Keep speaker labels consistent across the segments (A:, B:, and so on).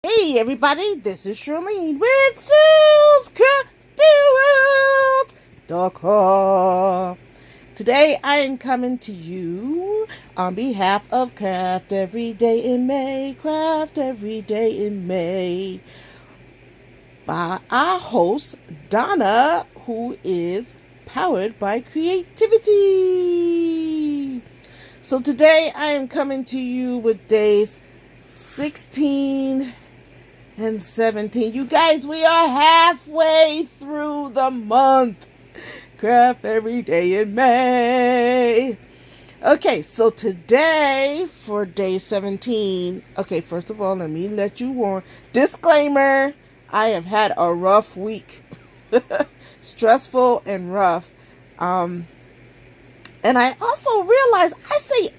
A: Hey everybody, this is Shirlene with SparklingChar. Today I am coming to you on behalf of Craft Every Day in May, Craft Every Day in May, by our host Donna, who is powered by creativity. So today I am coming to you with days 16 and 17. You guys, we are halfway through the month. Craft every day in May. Okay, so today for day 17. Okay, first of all, let me let you warn. Disclaimer, I have had a rough week. Stressful and rough. And I also realize I say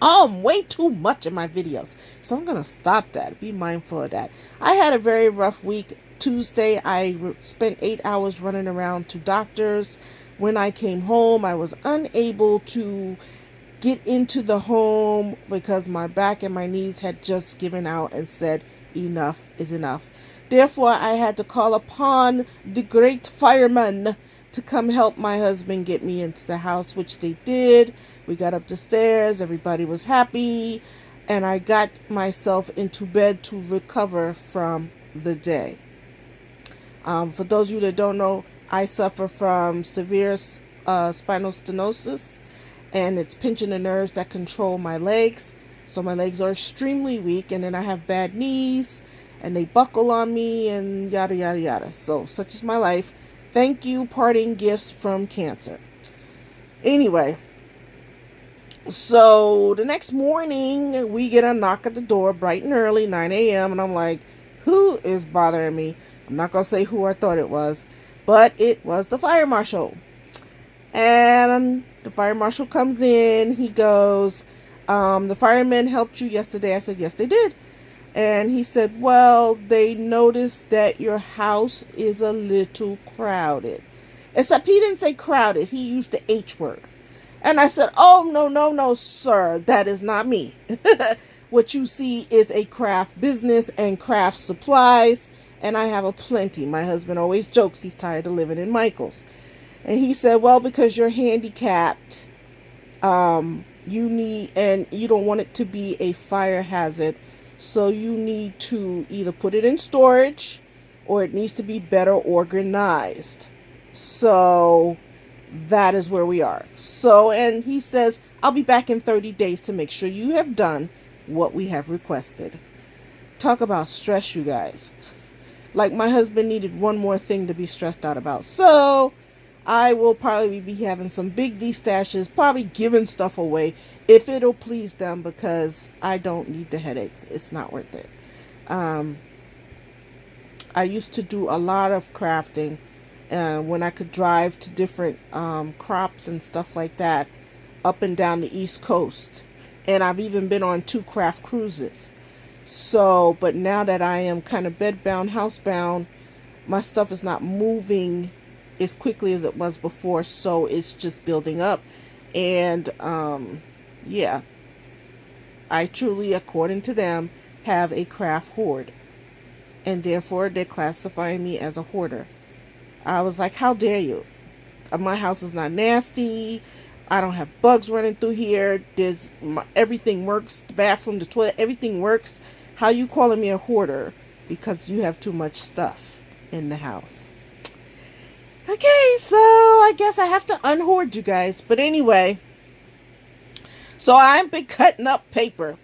A: way too much in my videos. So I'm going to stop that. Be mindful of that. I had a very rough week. Tuesday, I spent 8 hours running around to doctors. When I came home, I was unable to get into the home because my back and my knees had just given out and said enough is enough. Therefore, I had to call upon the great firemen to come help my husband get me into the house, which they did. We got up the stairs, everybody was happy, and I got myself into bed to recover from the day. For those of you that don't know, I suffer from severe spinal stenosis, and it's pinching the nerves that control my legs. So my legs are extremely weak, and then I have bad knees, and they buckle on me, and yada, yada, yada. So such is my life. Thank you, parting gifts from cancer. Anyway, so the next morning, we get a knock at the door bright and early, 9 a.m. And I'm like, who is bothering me? I'm not going to say who I thought it was, but it was the fire marshal. And the fire marshal comes in. He goes, the firemen helped you yesterday. I said, yes, they did. And he said, well, they noticed that your house is a little crowded. Except he didn't say crowded. He used the H word. And I said, oh, no, sir. That is not me. What you see is a craft business and craft supplies. And I have a plenty. My husband always jokes he's tired of living in Michael's. And he said, well, because you're handicapped, you need, and you don't want it to be a fire hazard. So you need to either put it in storage or it needs to be better organized. So that is where we are. So, and he says, I'll be back in 30 days to make sure you have done what we have requested. Talk about stress, you guys. Like my husband needed one more thing to be stressed out about. So I will probably be having some big D stashes, probably giving stuff away if it'll please them, because I don't need the headaches. It's not worth it. I used to do a lot of crafting when I could drive to different crops and stuff like that up and down the East Coast. And I've even been on 2 craft cruises. So, but now that I am kind of bedbound, housebound, my stuff is not moving as quickly as it was before, so it's just building up. And yeah, I truly, according to them, have a craft hoard, and therefore they're classifying me as a hoarder. I was like, how dare you? My house is not nasty. I don't have bugs running through here. Everything works. The bathroom, the toilet, everything works. How you calling me a hoarder because you have too much stuff in the house? Okay, so I guess I have to unhoard you guys. But anyway, so I've been cutting up paper.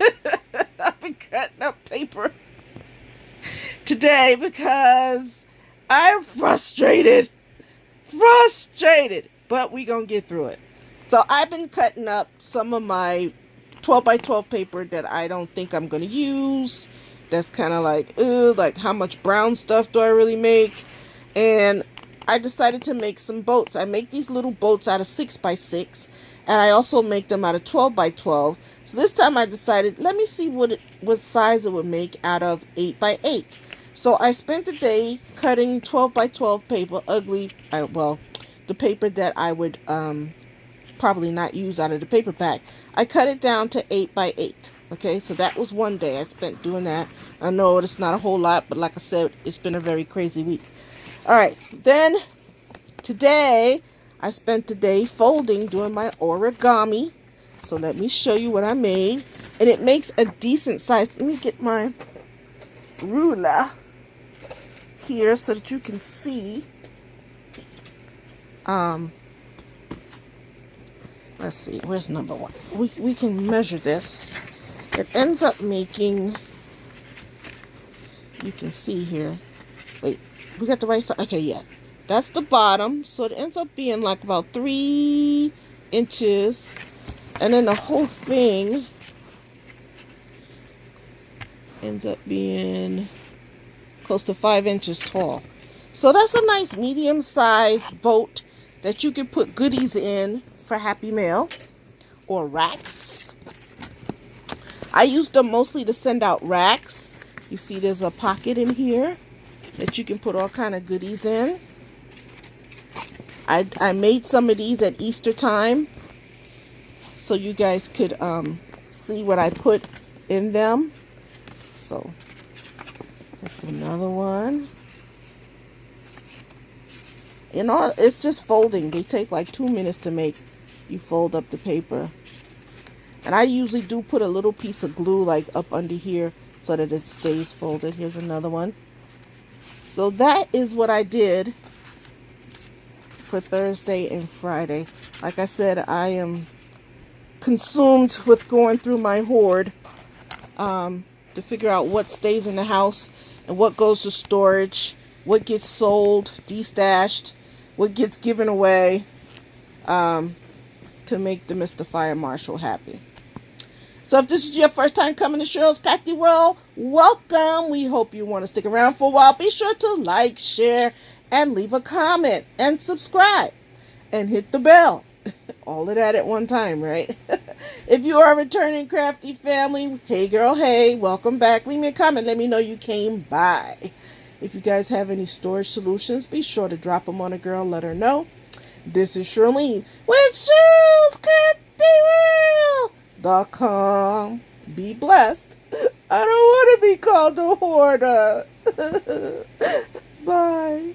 A: I've been cutting up paper today because I'm frustrated. But we gonna get through it. So I've been cutting up some of my 12 by 12 paper that I don't think I'm gonna use. That's kind of like how much brown stuff do I really make? And I decided to make some boats. I make these little boats out of 6 by 6, and I also make them out of 12 by 12. So this time I decided, let me see what size it would make out of 8 by 8. So I spent the day cutting 12 by 12 paper, the paper that I would probably not use out of the paper pack. I cut it down to 8 by 8. Okay, so that was one day I spent doing that. I know it's not a whole lot, but like I said, it's been a very crazy week. All right, then today I spent the day folding, doing my origami. So let me show you what I made. And it makes a decent size. Let me get my ruler here so that you can see. Let's see, where's number 1? We can measure this. It ends up making, you can see here. Wait, we got the right side. Okay, yeah. That's the bottom. So it ends up being like about 3 inches. And then the whole thing ends up being close to 5 inches tall. So that's a nice medium-sized boat that you can put goodies in for Happy Mail or racks. I use them mostly to send out racks. You see there's a pocket in here that you can put all kind of goodies in. I made some of these at Easter time so you guys could see what I put in them. So there's another one. You know, it's just folding. They take like 2 minutes to make. You fold up the paper. And I usually do put a little piece of glue like up under here so that it stays folded. Here's another one. So that is what I did for Thursday and Friday. Like I said, I am consumed with going through my hoard to figure out what stays in the house and what goes to storage, what gets sold, destashed, what gets given away, to make the Mr. Fire Marshal happy. So if this is your first time coming to Shirls Crafty World, welcome. We hope you want to stick around for a while. Be sure to like, share, and leave a comment, and subscribe, and hit the bell. All of that at one time, right? If you are a returning Crafty family, hey girl, hey, welcome back. Leave me a comment. Let me know you came by. If you guys have any storage solutions, be sure to drop them on a girl. Let her know. This is Shirlene with SharlesCraftyWorld.com. Be blessed. I don't want to be called a hoarder. Bye.